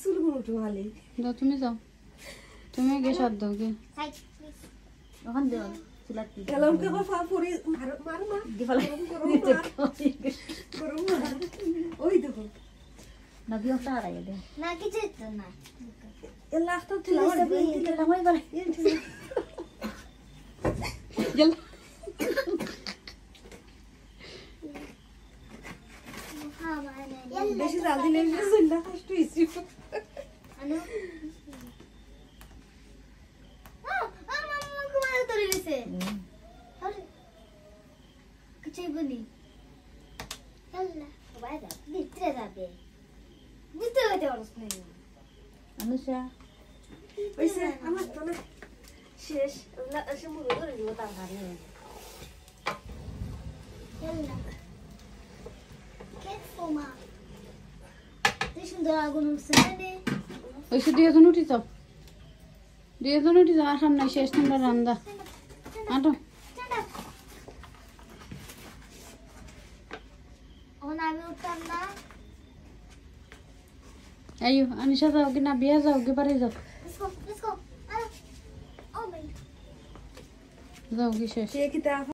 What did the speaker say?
চুলগুলো উঠো ভালো যাও তুমি যাও তুমি গিয়ে সাত দাও গে ওখান দেও চুলাতি এলম কে ফা পরি মার মা দিফালে গরম মার ওই দেখো না বিয়টা আড়াই দে না কিছু তো না এলা আফতা ছিলাম এটা মই বলে জল হ্যাঁ মানে বেশি জাল দিলে জুল্লা কষ্ট হইছে আনো মামা কুমার তোরে গেছে আরে কিছু বনি আল্লাহ বাইরে ভিতরে যাবে ভিতরে যেতে পারছ না অনুষা হইছে আমার তো না শেষ না এসে মুড়ো ধরে দিব তার ঘরে আল্লাহ কেক ফোমা তুই সুন্দর আগুন উঠছে রে ওই সে দুজন উঠি যাও দুজন উঠি যাও আসাম নাই শেষ তোমরা রান্দা আটো ওন আমি উঠতাম না আইও আনিশা যাও কি না বিয়া যাও কি পারে যাও let's go আরে ও মাই যাও কি শেষ কে কিতা